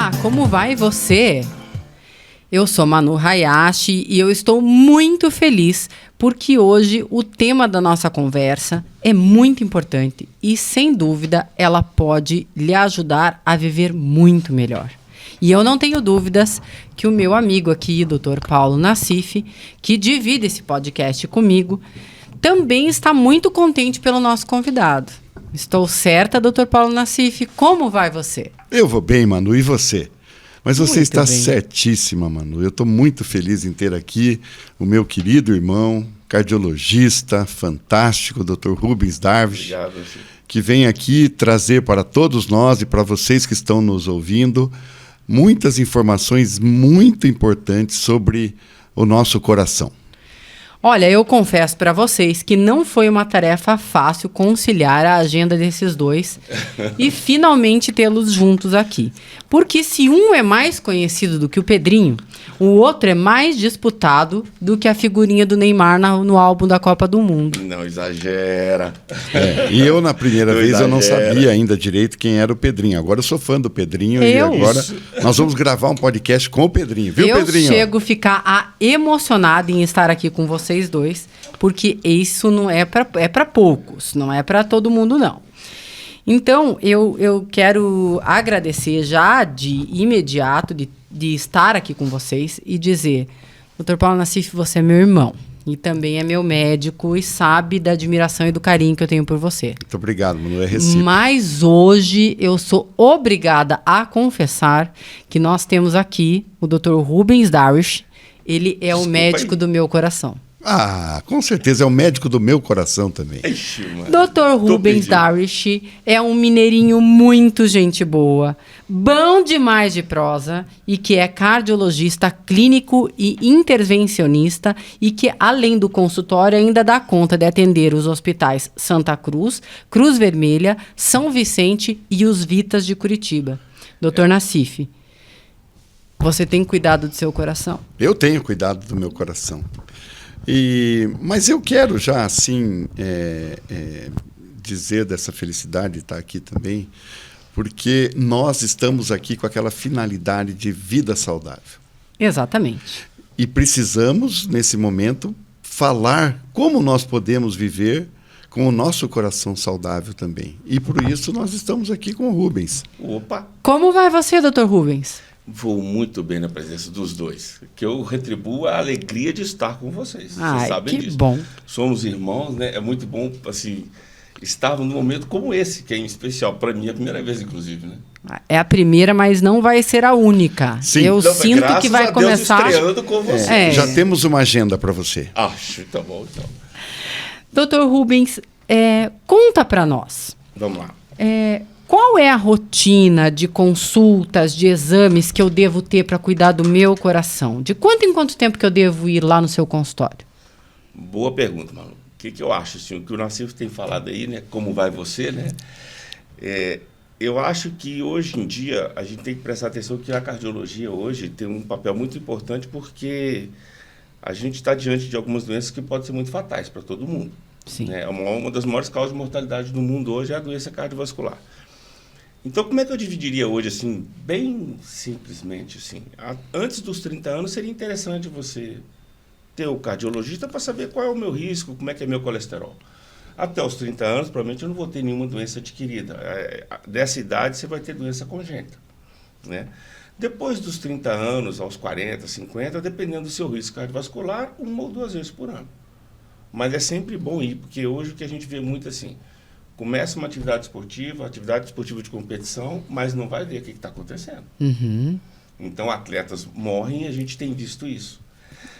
Olá, como vai você? Eu sou Manu Hayashi e eu estou muito feliz porque hoje o tema da nossa conversa é muito importante e, sem dúvida, ela pode lhe ajudar a viver muito melhor. E eu não tenho dúvidas que o meu amigo aqui, Dr. Paulo Nassif, que divide esse podcast comigo, também está muito contente pelo nosso convidado. Estou certa, Dr. Paulo Nassif? Como vai você? Eu vou bem, Manu, e você? Mas você Muito está bem. certíssima, Manu. Eu estou muito feliz em ter aqui o meu querido irmão, cardiologista fantástico, Dr. Rubens Darwish, que vem aqui trazer para todos nós e para vocês que estão nos ouvindo muitas informações muito importantes sobre o nosso coração. Olha, eu confesso para vocês que não foi uma tarefa fácil conciliar a agenda desses dois e finalmente tê-los juntos aqui. Porque se um é mais conhecido do que o Pedrinho, o outro é mais disputado do que a figurinha do Neymar no álbum da Copa do Mundo. Não exagera. E eu, na primeira vez, eu não exagera. sabia ainda direito quem era o Pedrinho. Agora eu sou fã do Pedrinho e agora nós vamos gravar um podcast com o Pedrinho. Viu, Pedrinho? Eu chego a ficar emocionada em estar aqui com vocês dois, porque isso não é para poucos, não é para todo mundo, não. Então, eu quero agradecer já de imediato de estar aqui com vocês e dizer, Dr. Paulo Nassif, você é meu irmão e também é meu médico e sabe da admiração e do carinho que eu tenho por você. Muito obrigado, Manu. É recíproco. Mas hoje eu sou obrigada a confessar que nós temos aqui o Dr. Rubens Darwish. Ele é o médico do meu coração. Ah, com certeza é o médico do meu coração também. Ixi, mano. Dr. Rubens Darwish é um mineirinho muito gente boa, bom demais de prosa e que é cardiologista clínico e intervencionista e que, além do consultório, ainda dá conta de atender os hospitais Santa Cruz, Cruz Vermelha, São Vicente e os Vitas de Curitiba. Dr. Nassif, você tem cuidado do seu coração? Eu tenho cuidado do meu coração. Mas eu quero já, assim, dizer dessa felicidade de estar aqui também, porque nós estamos aqui com aquela finalidade de vida saudável. Exatamente. E precisamos, nesse momento, falar como nós podemos viver com o nosso coração saudável também. E por isso nós estamos aqui com o Rubens. Opa! Como vai você, Dr. Rubens? Vou muito bem na presença dos dois. Que eu retribuo a alegria de estar com vocês. Ai, vocês sabem que disso. bom. Somos irmãos, né? É muito bom, assim, estarmos num momento como esse, que é em especial. Para mim é a primeira vez, inclusive, né? É a primeira, mas não vai ser a única. Sim. Eu Não, sinto graças que vai a Deus, começar. estreando com vocês. Já temos uma agenda para você. Acho, tá bom, então. Dr. Rubens, conta para nós. Vamos lá. Qual é a rotina de consultas, de exames que eu devo ter para cuidar do meu coração? De quanto em quanto tempo que eu devo ir lá no seu consultório? Boa pergunta, Manu. O que eu acho, assim, o que o Nassif tem falado aí, né? Como vai você, né? Eu acho que hoje em dia a gente tem que prestar atenção que a cardiologia hoje tem um papel muito importante porque a gente está diante de algumas doenças que podem ser muito fatais para todo mundo. Sim. Né? Uma das maiores causas de mortalidade do mundo hoje é a doença cardiovascular. Então, como é que eu dividiria hoje, assim, bem simplesmente, assim? Antes dos 30 anos, seria interessante você ter o cardiologista para saber qual é o meu risco, como é que é meu colesterol. Até os 30 anos, provavelmente eu não vou ter nenhuma doença adquirida. Dessa idade, você vai ter doença congênita, né? Depois dos 30 anos, aos 40, 50, dependendo do seu risco cardiovascular, 1 ou 2 vezes por ano. Mas é sempre bom ir, porque hoje o que a gente vê muito assim, começa uma atividade esportiva de competição, mas não vai ver o que está acontecendo. Uhum. Então, atletas morrem e a gente tem visto isso.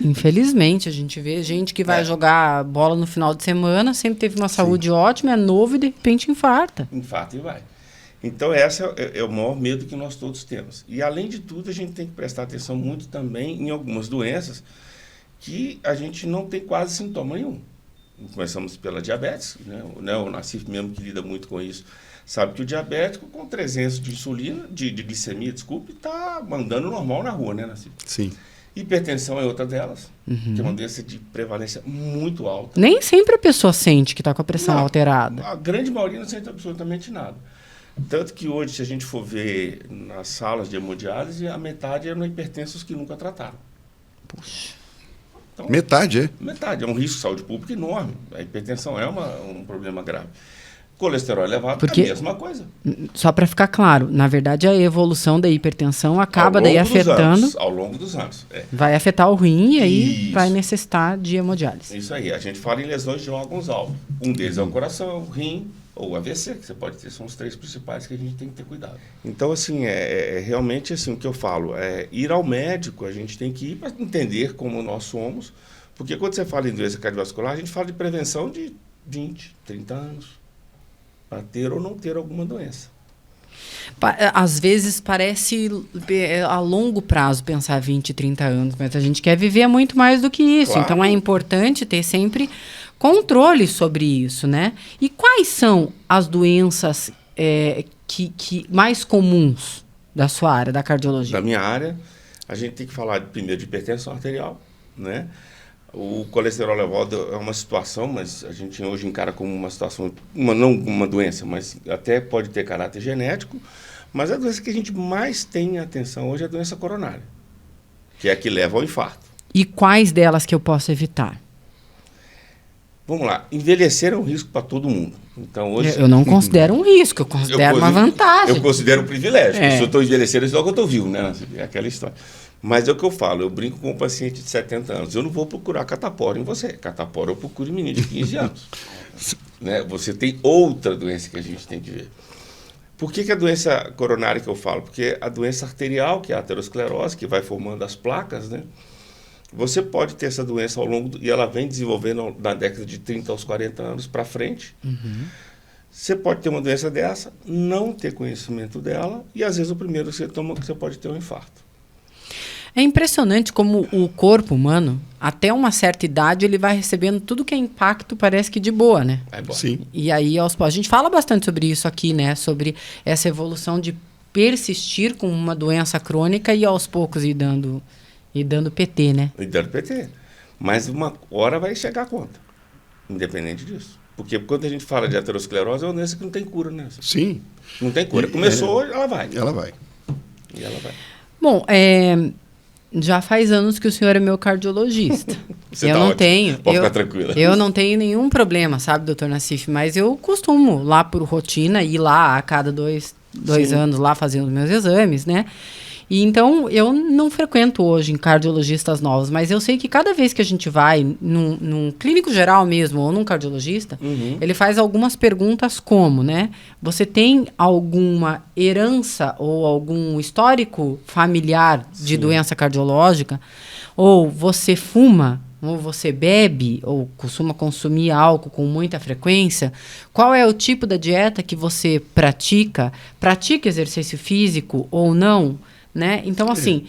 Infelizmente, a gente vê gente que vai jogar bola no final de semana, sempre teve uma saúde ótima, é novo e de repente infarta. Infarta e vai. Então, esse é o maior medo que nós todos temos. E, além de tudo, a gente tem que prestar atenção muito também em algumas doenças que a gente não tem quase sintoma nenhum. Começamos pela diabetes, né? O Nassif mesmo que lida muito com isso, sabe que o diabético com 300 de insulina, de glicemia, está mandando normal na rua, né, Nassif? Sim. Hipertensão é outra delas, que é uma doença de prevalência muito alta. Nem sempre a pessoa sente que está com a pressão alterada. A grande maioria não sente absolutamente nada. Tanto que hoje, se a gente for ver nas salas de hemodiálise, a metade eram hipertensos que nunca trataram. Puxa. Então, metade, é? Metade. É um risco de saúde pública enorme. A hipertensão é um problema grave. Colesterol elevado Porque, é a mesma coisa. Só para ficar claro, na verdade a evolução da hipertensão acaba daí afetando... ao longo dos anos. Vai afetar o rim e aí vai necessitar de hemodiálise. Isso aí. A gente fala em lesões de órgãos-alvo. Um deles é o coração, o rim ou o AVC, que você pode ter. São os 3 principais que a gente tem que ter cuidado. Então, assim, realmente assim, o que eu falo é ir ao médico, a gente tem que ir para entender como nós somos. Porque quando você fala em doença cardiovascular, a gente fala de prevenção de 20, 30 anos. Para ter ou não ter alguma doença. Às vezes parece a longo prazo pensar 20, 30 anos, mas a gente quer viver muito mais do que isso. Claro. Então é importante ter sempre controle sobre isso, né? E quais são as doenças que mais comuns da sua área, da cardiologia? Da minha área, a gente tem que falar primeiro de hipertensão arterial, né? O colesterol elevado é uma situação, mas a gente hoje encara como uma situação, não uma doença, mas até pode ter caráter genético, mas a doença que a gente mais tem atenção hoje é a doença coronária, que é a que leva ao infarto. E quais delas que eu posso evitar? Vamos lá, envelhecer é um risco para todo mundo. Então, hoje, eu não considero um risco, eu considero uma vantagem. Eu considero um privilégio, porque se eu estou envelhecendo, é só que eu estou vivo, né? É aquela história. Mas é o que eu falo, eu brinco com um paciente de 70 anos, eu não vou procurar catapora em você. Catapora eu procuro em menino de 15 anos. Né? Você tem outra doença que a gente tem que ver. Por que a doença coronária que eu falo? Porque a doença arterial, que é a aterosclerose, que vai formando as placas, né? Você pode ter essa doença ao longo e ela vem desenvolvendo na década de 30 aos 40 anos para frente. Uhum. Você pode ter uma doença dessa, não ter conhecimento dela, e às vezes o primeiro sintoma que você pode ter um infarto. É impressionante como o corpo humano, até uma certa idade, ele vai recebendo tudo que é impacto, parece que de boa, né? É bom. Sim. E aí, a gente fala bastante sobre isso aqui, né? Sobre essa evolução de persistir com uma doença crônica e aos poucos ir dando PT, né? E dando PT. Mas uma hora vai chegar a conta, independente disso. Porque quando a gente fala de aterosclerose, é uma doença que não tem cura, né? Sim. Não tem cura. Começou, ela vai. Ela vai. E ela vai. Bom, já faz anos que o senhor é meu cardiologista. Você eu tá não ótimo. tenho. Pode ficar tranquila. Eu não tenho nenhum problema, sabe, doutor Nassif? Mas eu costumo, lá por rotina, ir lá a cada dois anos lá fazer os meus exames, né? E então, eu não frequento hoje em cardiologistas novos, mas eu sei que cada vez que a gente vai num clínico geral mesmo, ou num cardiologista, ele faz algumas perguntas como, né? Você tem alguma herança ou algum histórico familiar de doença cardiológica? Ou você fuma? Ou você bebe? Ou costuma consumir álcool com muita frequência? Qual é o tipo da dieta que você pratica? Pratica exercício físico ou não? Né? Então, assim,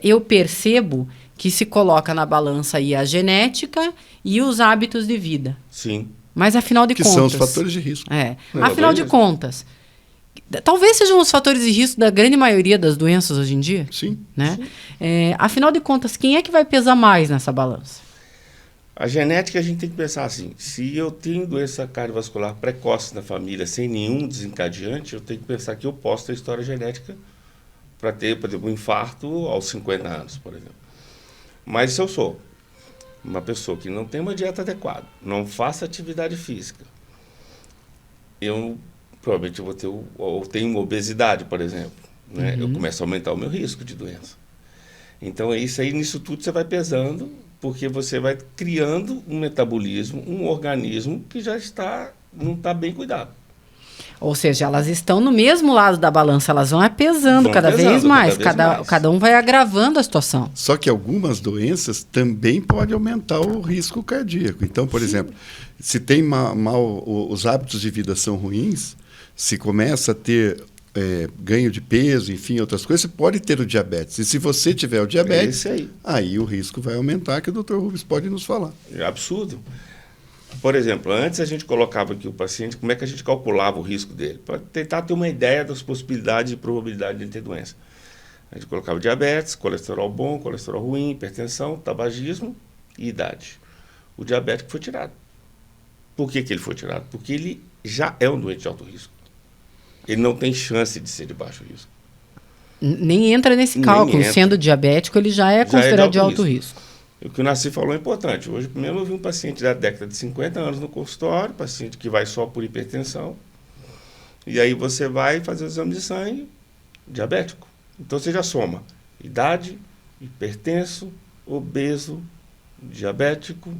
eu percebo que se coloca na balança aí a genética e os hábitos de vida. Sim. Mas, afinal de contas... Que são os fatores de risco. Afinal de contas, talvez sejam os fatores de risco da grande maioria das doenças hoje em dia. Sim. Né? Afinal de contas, quem é que vai pesar mais nessa balança? A genética, a gente tem que pensar assim, se eu tenho doença cardiovascular precoce na família, sem nenhum desencadeante, eu tenho que pensar que eu posso ter história genética para ter, por exemplo, um infarto aos 50 anos, por exemplo. Mas se eu sou uma pessoa que não tem uma dieta adequada, não faça atividade física, eu provavelmente vou ter, ou tenho uma obesidade, por exemplo, né? Eu começo a aumentar o meu risco de doença. Então, isso aí, nisso tudo você vai pesando, porque você vai criando um metabolismo, um organismo que já não está bem cuidado. Ou seja, elas estão no mesmo lado da balança, elas vão pesando cada vez mais. Cada um vai agravando a situação. Só que algumas doenças também podem aumentar o risco cardíaco. Então, por exemplo, se tem os hábitos de vida são ruins, se começa a ter ganho de peso, enfim, outras coisas, você pode ter o diabetes. E se você tiver o diabetes, aí o risco vai aumentar, que o Dr. Rubens pode nos falar. É absurdo. Por exemplo, antes a gente colocava aqui o paciente, como é que a gente calculava o risco dele? Para tentar ter uma ideia das possibilidades e probabilidade de ele ter doença. A gente colocava diabetes, colesterol bom, colesterol ruim, hipertensão, tabagismo e idade. O diabético foi tirado. Por que ele foi tirado? Porque ele já é um doente de alto risco. ele não tem chance de ser de baixo risco. Nem entra nesse cálculo. Sendo diabético, ele já é considerado de alto risco. O que o Naci falou é importante. Hoje, primeiro, eu vi um paciente da década de 50 anos no consultório, paciente que vai só por hipertensão. E aí você vai fazer o exame de sangue, diabético. Então você já soma idade, hipertenso, obeso, diabético.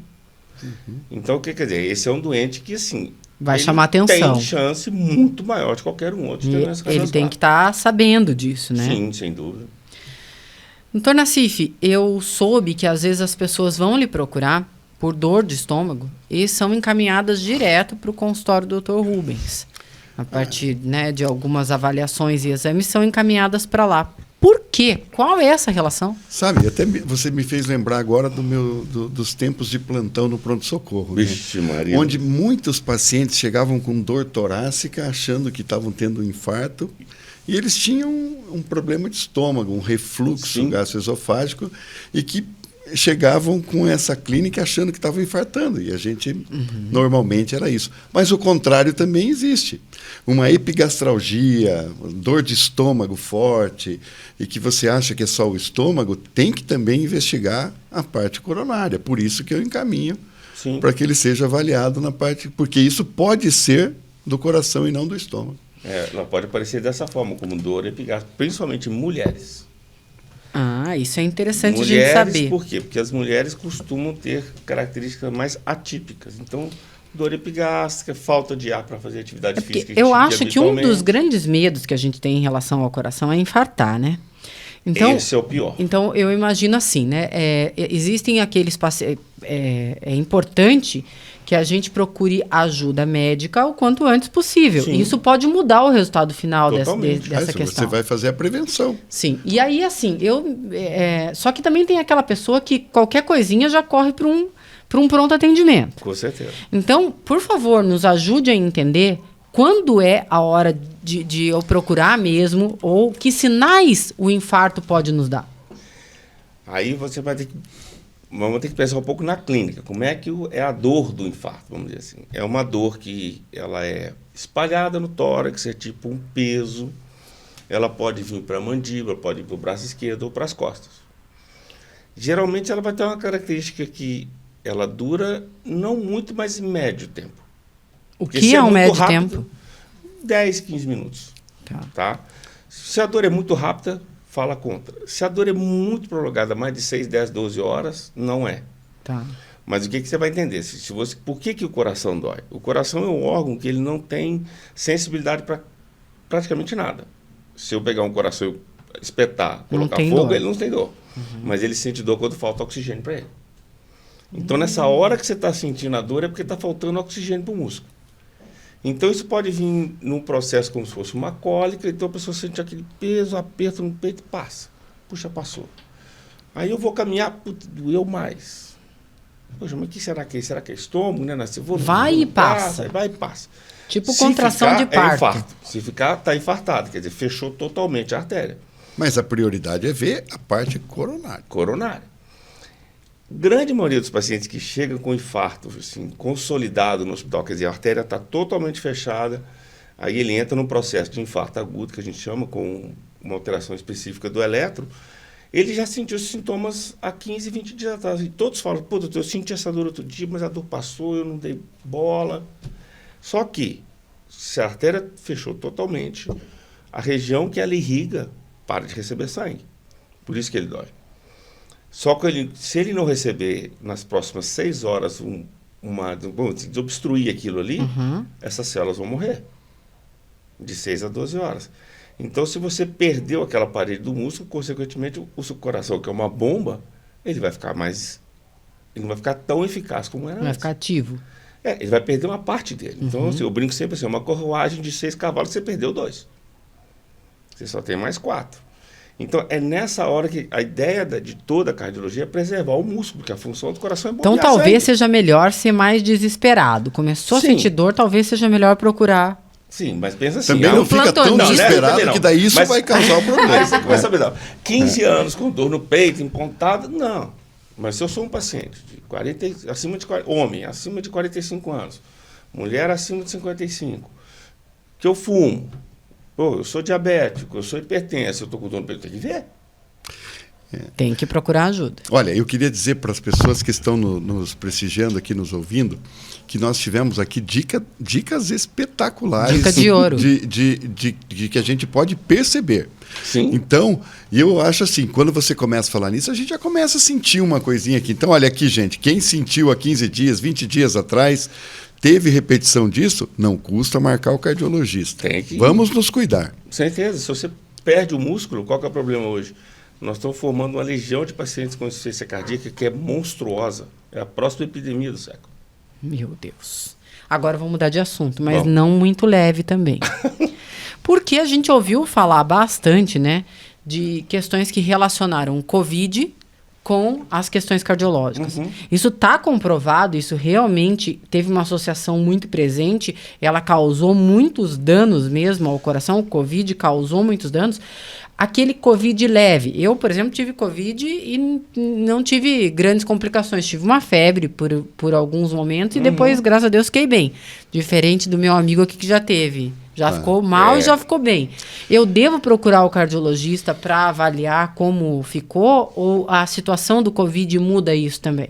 Então, o que quer dizer? Esse é um doente que, assim, vai chamar atenção. Tem chance muito maior de qualquer um outro de ter doença cardiovascular. Ele tem que estar sabendo disso, né? Sim, sem dúvida. Doutor Nassif, eu soube que às vezes as pessoas vão lhe procurar por dor de estômago e são encaminhadas direto para o consultório do Dr. Rubens. A partir, né, de algumas avaliações e exames são encaminhadas para lá. Por quê? Qual é essa relação? Sabe, até você me fez lembrar agora dos tempos de plantão no pronto-socorro. Vixe, né? Maria. Onde muitos pacientes chegavam com dor torácica, achando que estavam tendo um infarto, e eles tinham um problema de estômago, um refluxo gastroesofágico, e que chegavam com essa clínica achando que estavam infartando. E a gente, normalmente, era isso. Mas o contrário também existe. Uma epigastralgia, dor de estômago forte, e que você acha que é só o estômago, tem que também investigar a parte coronária. Por isso que eu encaminho para que ele seja avaliado na parte... Porque isso pode ser do coração e não do estômago. Ela pode aparecer dessa forma, como dor epigástrica, principalmente em mulheres. Ah, isso é interessante mulheres, de saber. Por quê? Porque as mulheres costumam ter características mais atípicas. Então, dor epigástrica, falta de ar para fazer atividade física. Eu acho que um dos grandes medos que a gente tem em relação ao coração é infartar, né? Então, esse é o pior. Então, eu imagino assim, né? Existem aqueles pacientes... É importante que a gente procure ajuda médica o quanto antes possível. Sim. Isso pode mudar o resultado final dessa questão. Você vai fazer a prevenção. Sim. E aí, assim, só que também tem aquela pessoa que qualquer coisinha já corre para um pronto atendimento. Com certeza. Então, por favor, nos ajude a entender quando é a hora de eu procurar mesmo ou que sinais o infarto pode nos dar. Aí você vai ter que... Vamos ter que pensar um pouco na clínica. Como é que é a dor do infarto, vamos dizer assim. É uma dor que ela é espalhada no tórax, é tipo um peso. Ela pode vir para a mandíbula, pode ir para o braço esquerdo ou para as costas. Geralmente ela vai ter uma característica que ela dura não muito, mas em médio tempo. O que é um médio tempo? 10, 15 minutos. Tá? Se a dor é muito rápida, fala contra. Se a dor é muito prolongada, mais de 6, 10, 12 horas, não é. Tá. Mas o que você vai entender? Por que o coração dói? O coração é um órgão que ele não tem sensibilidade para praticamente nada. Se eu pegar um coração e espetar, colocar fogo, ele não tem dor. Mas ele sente dor quando falta oxigênio para ele. Então, nessa hora que você está sentindo a dor, é porque está faltando oxigênio para o músculo. Então, isso pode vir num processo como se fosse uma cólica, então a pessoa sente aquele peso, aperto no peito e passa. Puxa, passou. Aí eu vou caminhar, putz, doeu mais. Poxa, mas o que será que é? Será que é estômago, né? Vai e passa. Vai e passa. Tipo se contração de parto. É infarto. Se ficar, está infartado, quer dizer, fechou totalmente a artéria. Mas a prioridade é ver a parte coronária. Coronária. Grande maioria dos pacientes que chegam com infarto assim, consolidado no hospital, quer dizer, a artéria está totalmente fechada, aí ele entra num processo de infarto agudo, que a gente chama com uma alteração específica do eletro, ele já sentiu os sintomas há 15, 20 dias atrás. E todos falam, pô, doutor, eu senti essa dor outro dia, mas a dor passou, eu não dei bola. Só que, se a artéria fechou totalmente, a região que ela irriga para de receber sangue. Por isso que ele dói. Só que se ele não receber nas próximas 6 horas desobstruir aquilo ali, essas células vão morrer. De 6 a 12 horas. Então, se você perdeu aquela parede do músculo, consequentemente, o coração, que é uma bomba, ele vai ficar mais... Ele não vai ficar tão eficaz como era antes. Vai ficar ativo. Ele vai perder uma parte dele. Então, assim, eu brinco sempre assim, uma carruagem de 6 cavalos, você perdeu 2. Você só tem mais 4. Então, é nessa hora que a ideia de toda a cardiologia é preservar o músculo, porque a função do coração é bombear Então, talvez sangue. seja melhor ser mais desesperado. Começou Sim. a sentir dor, talvez seja melhor procurar. Sim, mas pensa assim... Também não fica tão desesperado que daí isso vai causar o problema. Aí você começa a ver, 15 anos com dor no peito, empontada, não. Mas se eu sou um paciente homem, acima de 45 anos, mulher acima de 55, que eu fumo, Pô, eu sou diabético, eu sou hipertenso, eu estou com dor no peito, tem que ver. Tem que procurar ajuda. Olha, eu queria dizer para as pessoas que estão nos prestigiando aqui, nos ouvindo, que nós tivemos aqui dicas espetaculares. Dica de ouro. De que a gente pode perceber. Sim. Então, eu acho assim, quando você começa a falar nisso, a gente já começa a sentir uma coisinha aqui. Então, olha aqui, gente, quem sentiu há 15 dias, 20 dias atrás, teve repetição disso, não custa marcar o cardiologista. Tem que ir. Vamos nos cuidar. Com certeza. Se você perde o músculo, qual que é o problema hoje? Nós estamos formando uma legião de pacientes com insuficiência cardíaca que é monstruosa. É a próxima epidemia do século. Meu Deus. Agora vamos mudar de assunto, mas Bom. não muito leve também. Porque a gente ouviu falar bastante, né, de questões que relacionaram o Covid com as questões cardiológicas. Uhum. Isso está comprovado, isso realmente teve uma associação muito presente, ela causou muitos danos mesmo ao coração, o Covid causou muitos danos. Aquele Covid leve. Eu, por exemplo, tive Covid e não tive grandes complicações. Tive uma febre por alguns momentos e depois, graças a Deus, fiquei bem. Diferente do meu amigo aqui que já teve. Já ficou mal e já ficou bem. Eu devo procurar o cardiologista para avaliar como ficou ou a situação do Covid muda isso também?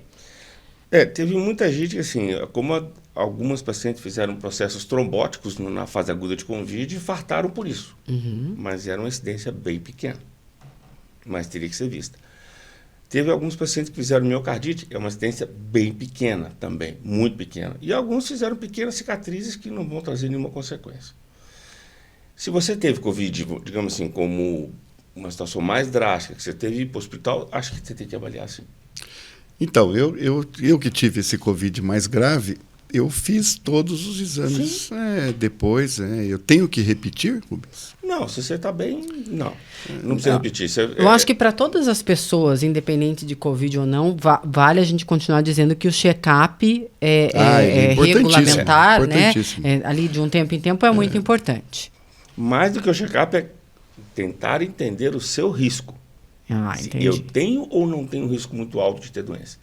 Teve muita gente que, assim, como algumas pacientes fizeram processos trombóticos na fase aguda de Covid e infartaram por isso. Mas era uma incidência bem pequena. Mas teria que ser vista. Teve alguns pacientes que fizeram miocardite, é uma incidência bem pequena também, muito pequena. E alguns fizeram pequenas cicatrizes que não vão trazer nenhuma consequência. Se você teve Covid, digamos assim, como uma situação mais drástica, que você teve ir para o hospital, acho que você tem que avaliar sim. Então, eu que tive esse Covid mais grave, eu fiz todos os exames depois. Eu tenho que repetir, Rubens? Não, se você está bem, não. Não precisa repetir. Eu acho que para todas as pessoas, independente de Covid ou não, vale a gente continuar dizendo que o check-up é regulamentar, né? Ali de um tempo em tempo é muito importante. Mais do que o check-up é tentar entender o seu risco. Entendi. Eu tenho ou não tenho um risco muito alto de ter doença?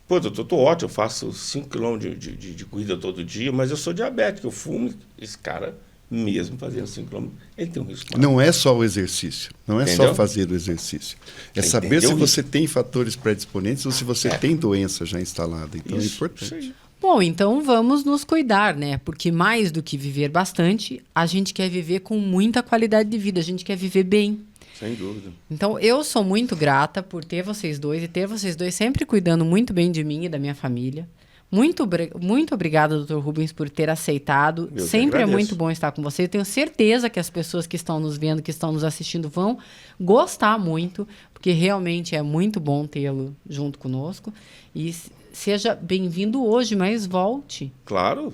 Pô, doutor, estou ótimo, eu faço 5 km de corrida todo dia, mas eu sou diabético, eu fumo. Esse cara, mesmo fazendo 5 km, ele tem um risco maior. Não é só o exercício, não é Entendeu? só fazer o exercício. É saber se você tem fatores predisponentes ou se você tem doença já instalada. Então é importante. Isso aí. Bom, então vamos nos cuidar, né? Porque mais do que viver bastante, a gente quer viver com muita qualidade de vida, a gente quer viver bem. Sem dúvida. Então, eu sou muito grata por ter vocês dois e ter vocês dois sempre cuidando muito bem de mim e da minha família. Muito obrigada, Dr. Rubens, por ter aceitado. Eu Sempre é muito bom estar com você. Eu tenho certeza que as pessoas que estão nos vendo, que estão nos assistindo, vão gostar muito, porque realmente é muito bom tê-lo junto conosco. E seja bem-vindo hoje, mas volte. Claro,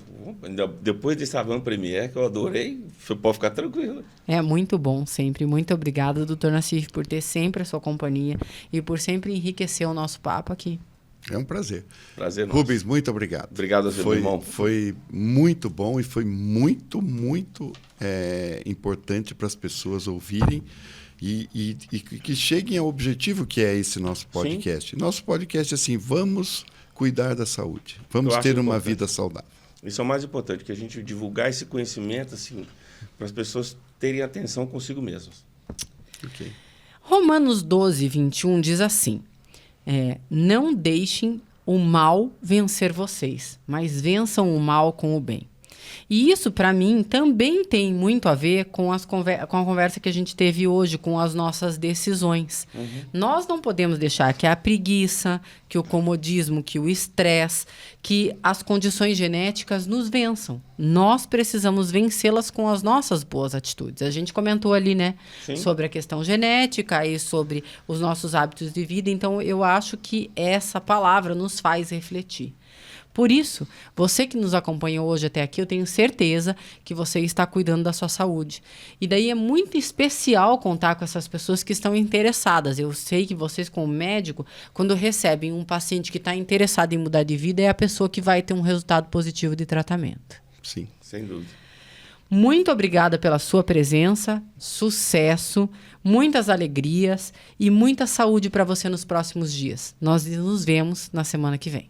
depois desse Avant Premier que eu adorei, você pode ficar tranquilo. É muito bom sempre. Muito obrigada, doutor Nassif, por ter sempre a sua companhia e por sempre enriquecer o nosso papo aqui. É um prazer. Prazer nosso. Rubens, muito obrigado. Obrigado, meu irmão. Foi muito bom e foi muito importante para as pessoas ouvirem e que cheguem ao objetivo que é esse nosso podcast. Sim. Nosso podcast é assim, vamos cuidar da saúde. Vamos ter uma vida saudável. Isso é o mais importante, que a gente divulgar esse conhecimento assim, para as pessoas terem atenção consigo mesmas. Okay. Romanos 12, 21 diz assim, não deixem o mal vencer vocês, mas vençam o mal com o bem. E isso, para mim, também tem muito a ver com a conversa que a gente teve hoje, com as nossas decisões. Nós não podemos deixar que a preguiça, que o comodismo, que o estresse, que as condições genéticas nos vençam. Nós precisamos vencê-las com as nossas boas atitudes. A gente comentou ali, né, sobre a questão genética e sobre os nossos hábitos de vida. Então, eu acho que essa palavra nos faz refletir. Por isso, você que nos acompanhou hoje até aqui, eu tenho certeza que você está cuidando da sua saúde. E daí é muito especial contar com essas pessoas que estão interessadas. Eu sei que vocês, como médico, quando recebem um paciente que está interessado em mudar de vida, é a pessoa que vai ter um resultado positivo de tratamento. Sim, sem dúvida. Muito obrigada pela sua presença, sucesso, muitas alegrias e muita saúde para você nos próximos dias. Nós nos vemos na semana que vem.